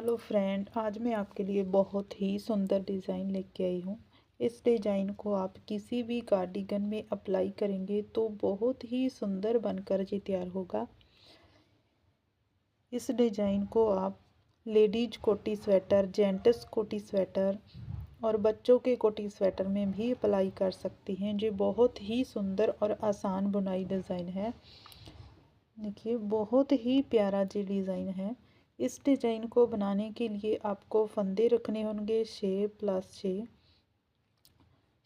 Hello friend, आज मैं आपके लिए बहुत ही सुंदर डिज़ाइन लेके आई हूँ। इस डिज़ाइन को आप किसी भी कार्डिगन में अप्लाई करेंगे तो बहुत ही सुंदर बनकर ये तैयार होगा। इस डिज़ाइन को आप लेडीज कोटी स्वेटर, जेंट्स कोटी स्वेटर और बच्चों के कोटी स्वेटर में भी अप्लाई कर सकती हैं। जो बहुत ही सुंदर और आसान बुनाई डिज़ाइन है। देखिए, बहुत ही प्यारा जी डिज़ाइन है। इस डिज़ाइन को बनाने के लिए आपको फंदे रखने होंगे 6+6।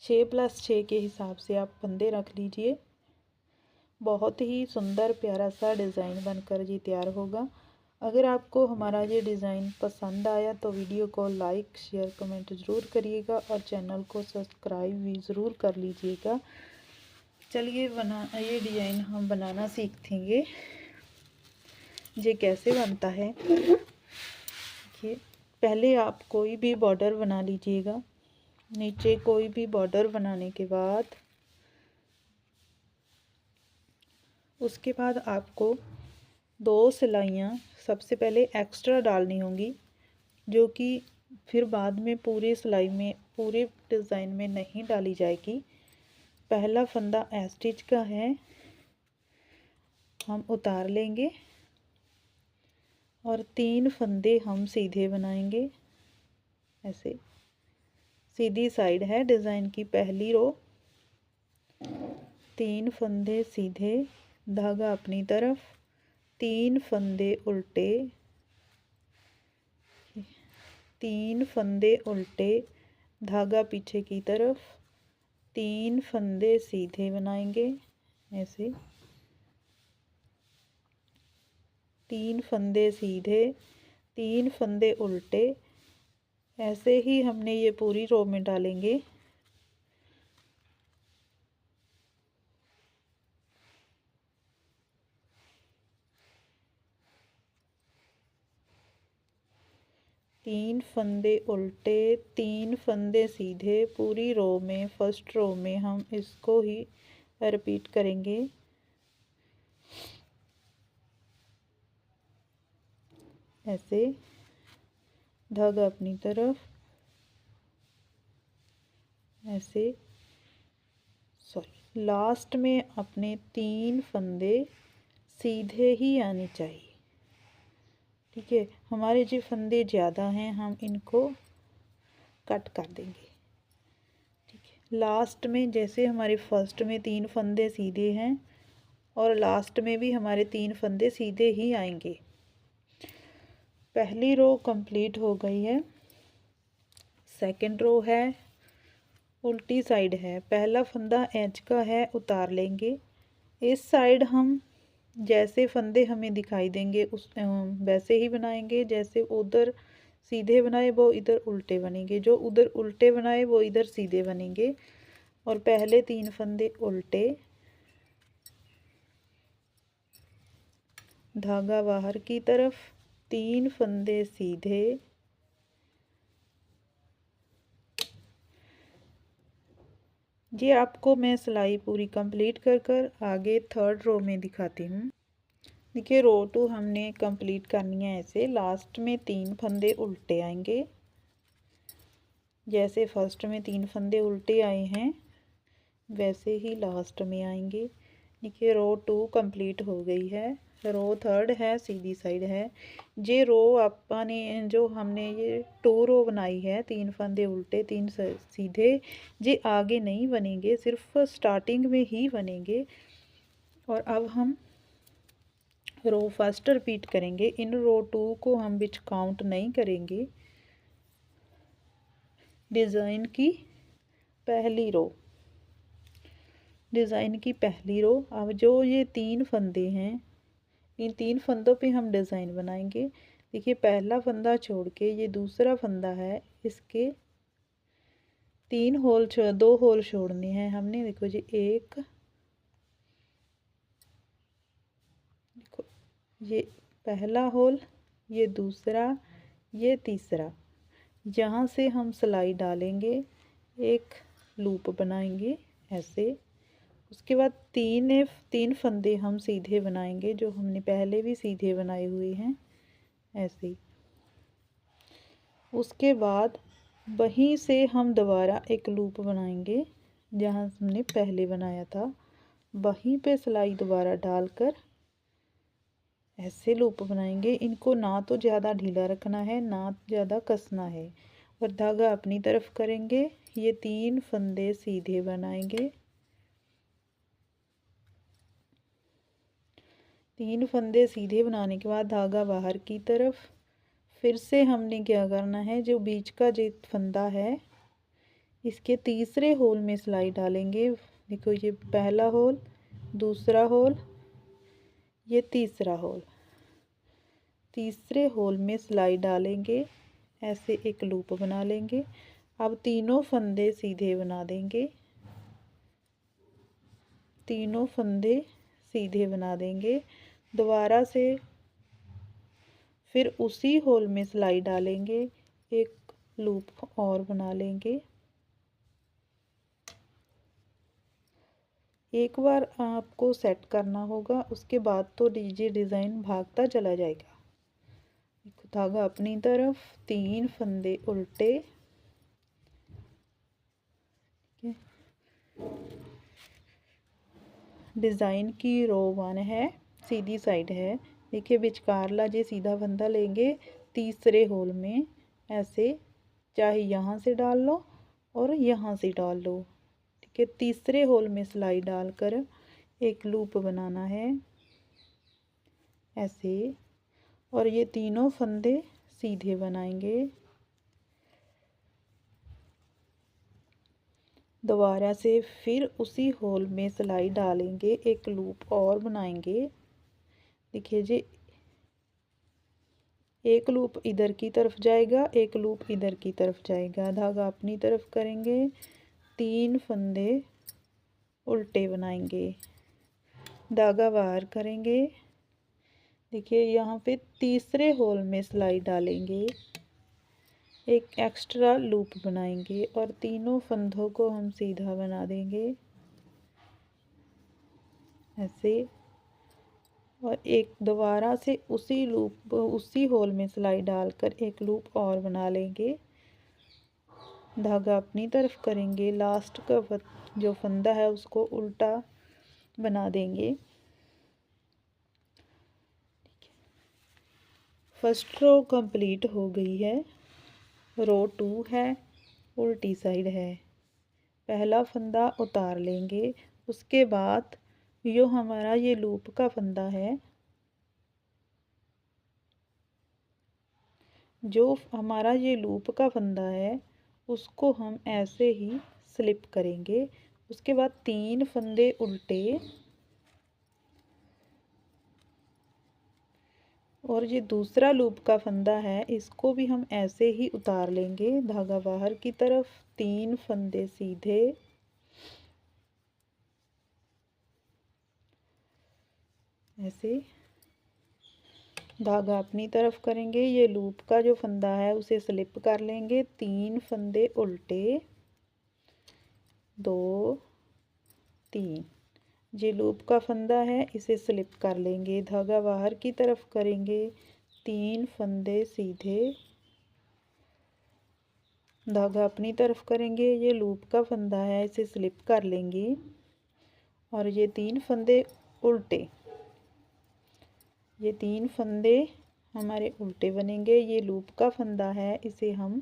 6+6 के हिसाब से आप फंदे रख लीजिए। बहुत ही सुंदर प्यारा सा डिज़ाइन बनकर ये तैयार होगा। अगर आपको हमारा ये डिज़ाइन पसंद आया तो वीडियो को लाइक, शेयर, कमेंट ज़रूर करिएगा और चैनल को सब्सक्राइब भी ज़रूर कर लीजिएगा। चलिए ये डिज़ाइन हम बनाना सीखेंगे। ये कैसे बनता है, देखिए। पहले आप कोई भी बॉर्डर बना लीजिएगा। नीचे कोई भी बॉर्डर बनाने के बाद उसके बाद आपको 2 सिलाइयाँ सबसे पहले एक्स्ट्रा डालनी होंगी, जो कि फिर बाद में पूरे सिलाई में, पूरे डिज़ाइन में नहीं डाली जाएगी। पहला फंदा स्टिच का है, हम उतार लेंगे और 3 फंदे हम सीधे बनाएंगे। ऐसे सीधी साइड है डिज़ाइन की पहली रो। 3 फंदे सीधे, धागा अपनी तरफ, 3 फंदे उल्टे, 3 फंदे उल्टे, धागा पीछे की तरफ, 3 फंदे सीधे बनाएंगे। ऐसे 3 फंदे सीधे, 3 फंदे उल्टे। ऐसे ही हमने ये पूरी रो में डालेंगे। तीन फंदे उल्टे, 3 फंदे सीधे, पूरी रो में, फर्स्ट रो में हम इसको ही रिपीट करेंगे। ऐसे धागा अपनी तरफ, ऐसे लास्ट में अपने 3 फंदे सीधे ही आने चाहिए। ठीक है, हमारे जो फंदे ज़्यादा हैं हम इनको कट कर देंगे। ठीक है, लास्ट में जैसे हमारे फर्स्ट में 3 फंदे सीधे हैं और लास्ट में भी हमारे 3 फंदे सीधे ही आएंगे। पहली रो कंप्लीट हो गई है। सेकंड रो है, उल्टी साइड है। पहला फंदा एज का है, उतार लेंगे। इस साइड हम जैसे फंदे हमें दिखाई देंगे उस वैसे ही बनाएंगे। जैसे उधर सीधे बनाए वो इधर उल्टे बनेंगे, जो उधर उल्टे बनाए वो इधर सीधे बनेंगे। और पहले 3 फंदे उल्टे, धागा बाहर की तरफ, 3 फंदे सीधे, ये आपको मैं सिलाई पूरी कंप्लीट कर आगे थर्ड रो में दिखाती हूँ। देखिए, रो 2 हमने कंप्लीट करनी है। ऐसे लास्ट में 3 फंदे उल्टे आएंगे। जैसे फर्स्ट में 3 फंदे उल्टे आए हैं वैसे ही लास्ट में आएंगे। देखिए, रो 2 कंप्लीट हो गई है। रो थर्ड है, सीधी साइड है। ये रो आपने जो हमने ये 2 रो बनाई है, 3 फंदे उल्टे, 3 सीधे, ये आगे नहीं बनेंगे, सिर्फ स्टार्टिंग में ही बनेंगे। और अब हम रो फर्स्ट रिपीट करेंगे। इन रो 2 को हम बीच काउंट नहीं करेंगे। डिज़ाइन की पहली रो, डिज़ाइन की पहली रो। अब जो ये 3 फंदे हैं, इन 3 फंदों पे हम डिज़ाइन बनाएंगे। देखिए, पहला फंदा छोड़ के ये दूसरा फंदा है, इसके 2 होल छोड़ने हैं हमने। देखो जी, एक, देखो ये पहला होल, ये दूसरा, ये तीसरा। यहाँ से हम सिलाई डालेंगे, एक लूप बनाएंगे ऐसे। उसके बाद 3 फंदे हम सीधे बनाएंगे, जो हमने पहले भी सीधे बनाए हुए हैं। ऐसे ही उसके बाद वहीं से हम दोबारा एक लूप बनाएंगे जहाँ हमने पहले बनाया था, वहीं पे सिलाई दोबारा डालकर ऐसे लूप बनाएंगे। इनको ना तो ज़्यादा ढीला रखना है ना ज़्यादा कसना है, और धागा अपनी तरफ करेंगे। ये 3 फंदे सीधे बनाएंगे। 3 फंदे सीधे बनाने के बाद धागा बाहर की तरफ। फिर से हमने क्या करना है, जो बीच का जो फंदा है इसके तीसरे होल में सिलाई डालेंगे। देखो ये पहला होल, दूसरा होल, ये तीसरा होल। तीसरे होल में सिलाई डालेंगे, ऐसे एक लूप बना लेंगे। अब तीनों फंदे सीधे बना देंगे, तीनों फंदे सीधे बना देंगे। दोबारा से फिर उसी होल में सिलाई डालेंगे, एक लूप और बना लेंगे। एक बार आपको सेट करना होगा, उसके बाद तो ये डिज़ाइन भागता चला जाएगा। धागा अपनी तरफ, 3 फंदे उल्टे, डिज़ाइन की रो 1 है, सीधी साइड है। देखिए विचकारला जे सीधा फंदा लेंगे तीसरे होल में, ऐसे चाहे यहाँ से डाल लो और यहाँ से डाल लो। ठीक है, तीसरे होल में सिलाई डालकर एक लूप बनाना है ऐसे, और ये तीनों फंदे सीधे बनाएंगे। दोबारा से फिर उसी होल में सिलाई डालेंगे, एक लूप और बनाएंगे। देखिए जी, एक लूप इधर की तरफ जाएगा, एक लूप इधर की तरफ जाएगा। धागा अपनी तरफ करेंगे, 3 फंदे उल्टे बनाएंगे, धागा बाहर करेंगे। देखिए यहाँ पे तीसरे होल में सिलाई डालेंगे, एक एक्स्ट्रा लूप बनाएंगे और तीनों फंदों को हम सीधा बना देंगे ऐसे। और एक दोबारा से उसी लूप, उसी होल में सिलाई डालकर एक लूप और बना लेंगे। धागा अपनी तरफ करेंगे, लास्ट का जो फंदा है उसको उल्टा बना देंगे। फर्स्ट रो कंप्लीट हो गई है। रो 2 है, उल्टी साइड है। पहला फंदा उतार लेंगे, उसके बाद जो हमारा ये लूप का फंदा है, जो हमारा ये लूप का फंदा है उसको हम ऐसे ही स्लिप करेंगे। उसके बाद 3 फंदे उल्टे, और ये दूसरा लूप का फंदा है इसको भी हम ऐसे ही उतार लेंगे। धागा बाहर की तरफ, 3 फंदे सीधे, ऐसे। धागा अपनी तरफ करेंगे, ये लूप का जो फंदा है उसे स्लिप कर लेंगे, 3 फंदे उल्टे, 2 3। ये लूप का फंदा है, इसे स्लिप कर लेंगे। धागा बाहर की तरफ करेंगे, 3 फंदे सीधे, धागा अपनी तरफ करेंगे, ये लूप का फंदा है इसे स्लिप कर लेंगे, और ये 3 फंदे उल्टे, ये 3 फंदे हमारे उल्टे बनेंगे। ये लूप का फंदा है इसे हम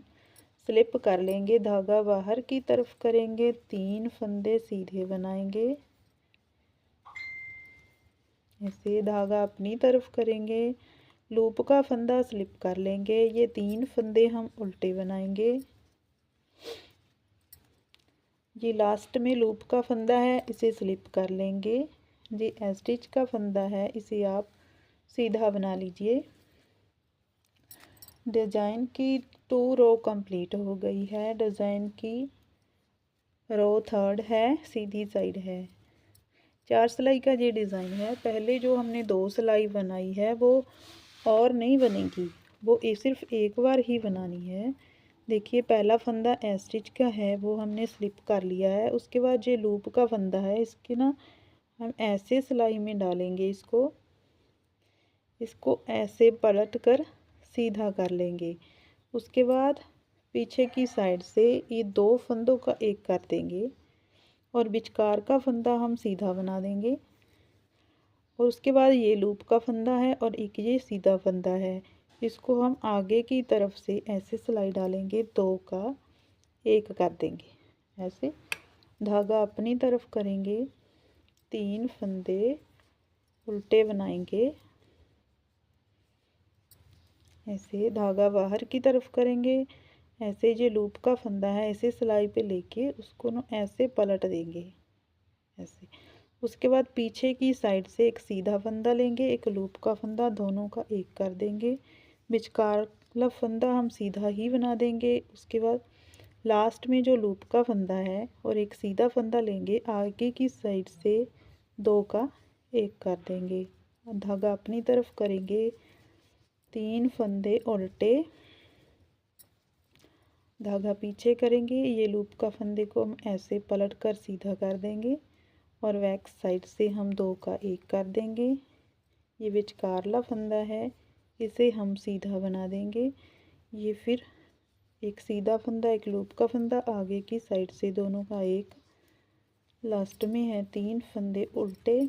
स्लिप कर लेंगे, धागा बाहर की तरफ करेंगे, 3 फंदे सीधे बनाएंगे ऐसे। धागा अपनी तरफ करेंगे, लूप का फंदा स्लिप कर लेंगे, ये 3 फंदे हम उल्टे बनाएंगे। ये लास्ट में लूप का फंदा है, इसे स्लिप कर लेंगे। ये स्टिच का फंदा है, इसे आप सीधा बना लीजिए। डिज़ाइन की 2 रो कंप्लीट हो गई है। डिज़ाइन की रो 3rd है, सीधी साइड है। 4 सिलाई का ये डिज़ाइन है। पहले जो हमने 2 सिलाई बनाई है वो और नहीं बनेगी, वो सिर्फ एक बार ही बनानी है। देखिए पहला फंदा स्टिच का है, वो हमने स्लिप कर लिया है। उसके बाद ये लूप का फंदा है, इसके ना हम ऐसे सिलाई में डालेंगे, इसको ऐसे पलट कर सीधा कर लेंगे। उसके बाद पीछे की साइड से ये 2 फंदों का एक कर देंगे और विचकार का फंदा हम सीधा बना देंगे। और उसके बाद ये लूप का फंदा है और एक ये सीधा फंदा है, इसको हम आगे की तरफ से ऐसे सिलाई डालेंगे, 2 का एक कर देंगे। ऐसे धागा अपनी तरफ करेंगे, 3 फंदे उल्टे बनाएंगे, ऐसे धागा बाहर की तरफ करेंगे, ऐसे जो लूप का फंदा है ऐसे सिलाई पे लेके उसको ना ऐसे पलट देंगे ऐसे। उसके बाद पीछे की साइड से एक सीधा फंदा लेंगे, एक लूप का फंदा, दोनों का एक कर देंगे। विचकार वाला फंदा हम सीधा ही बना देंगे। उसके बाद लास्ट में जो लूप का फंदा है और एक सीधा फंदा लेंगे, आगे की साइड से 2 का एक कर देंगे, धागा अपनी तरफ करेंगे, 3 फंदे उल्टे, धागा पीछे करेंगे, ये लूप का फंदे को हम ऐसे पलट कर सीधा कर देंगे और बैक साइड से हम 2 का एक कर देंगे। ये विचकारला फंदा है, इसे हम सीधा बना देंगे। ये फिर एक सीधा फंदा, एक लूप का फंदा, आगे की साइड से दोनों का एक, लास्ट में है 3 फंदे उल्टे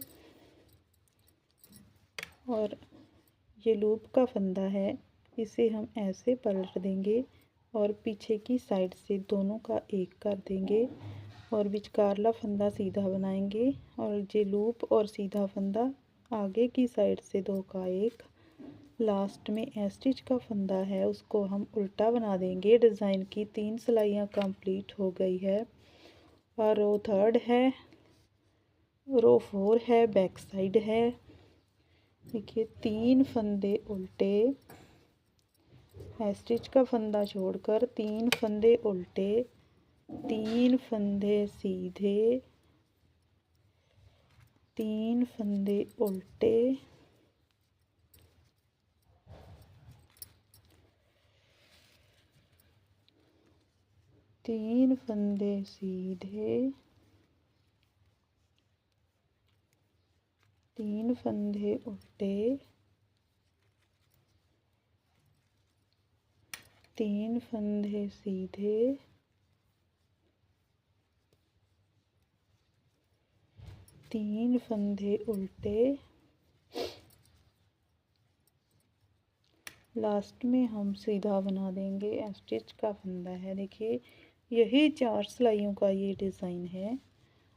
और ये लूप का फंदा है, इसे हम ऐसे पलट देंगे और पीछे की साइड से दोनों का एक कर देंगे और विचकारला फंदा सीधा बनाएंगे और ये लूप और सीधा फंदा आगे की साइड से 2 का एक, लास्ट में स्टिच का फंदा है उसको हम उल्टा बना देंगे। डिज़ाइन की 3 सिलाइयाँ कंप्लीट हो गई है और रो 3 है, रो 4 है, बैक साइड है। देखिए 3 फंदे उल्टे, स्टिच का फंदा छोड़कर 3 फंदे उल्टे, 3 फंदे सीधे, 3 फंदे उल्टे, 3 फंदे सीधे, 3 फंदे उल्टे, 3 फंदे सीधे, 3 फंदे उल्टे, लास्ट में हम सीधा बना देंगे, स्टिच का फंदा है। देखिए यही 4 सिलाइयों का ये डिज़ाइन है।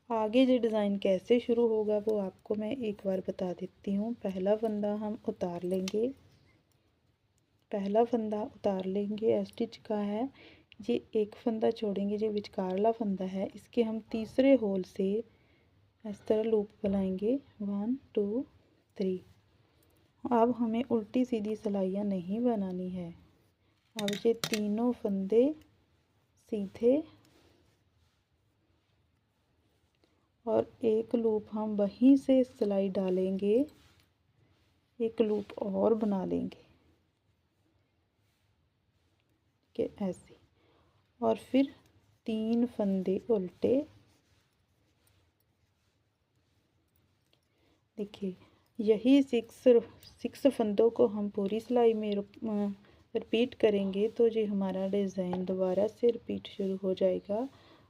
आगे जो डिज़ाइन कैसे शुरू होगा वो आपको मैं एक बार बता देती हूँ। पहला फंदा हम उतार लेंगे, पहला फंदा उतार लेंगे, स्टिच का है। ये एक फंदा छोड़ेंगे, जो विचकारला फंदा है इसके हम तीसरे होल से इस तरह लूप बनाएंगे, 1 2 3। अब हमें उल्टी सीधी सिलाइयाँ नहीं बनानी है। अब ये तीनों फंदे सीधे और एक लूप हम वहीं से सिलाई डालेंगे, एक लूप और बना लेंगे कि ऐसे, और फिर 3 फंदे उल्टे। देखिए यही 6 फंदों को हम पूरी सिलाई में रिपीट करेंगे तो ये हमारा डिज़ाइन दोबारा से रिपीट शुरू हो जाएगा।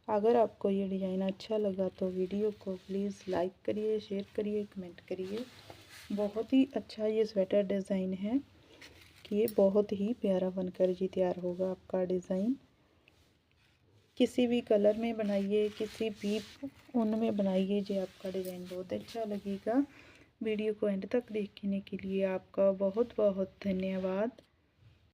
अगर आपको ये डिज़ाइन अच्छा लगा तो वीडियो को प्लीज़ लाइक करिए, शेयर करिए, कमेंट करिए। बहुत ही अच्छा ये स्वेटर डिज़ाइन है कि ये बहुत ही प्यारा बनकर जी तैयार होगा आपका डिज़ाइन। किसी भी कलर में बनाइए, किसी भी ऊन में बनाइए, जो आपका डिज़ाइन बहुत अच्छा लगेगा। वीडियो को एंड तक देखने के लिए आपका बहुत बहुत धन्यवाद।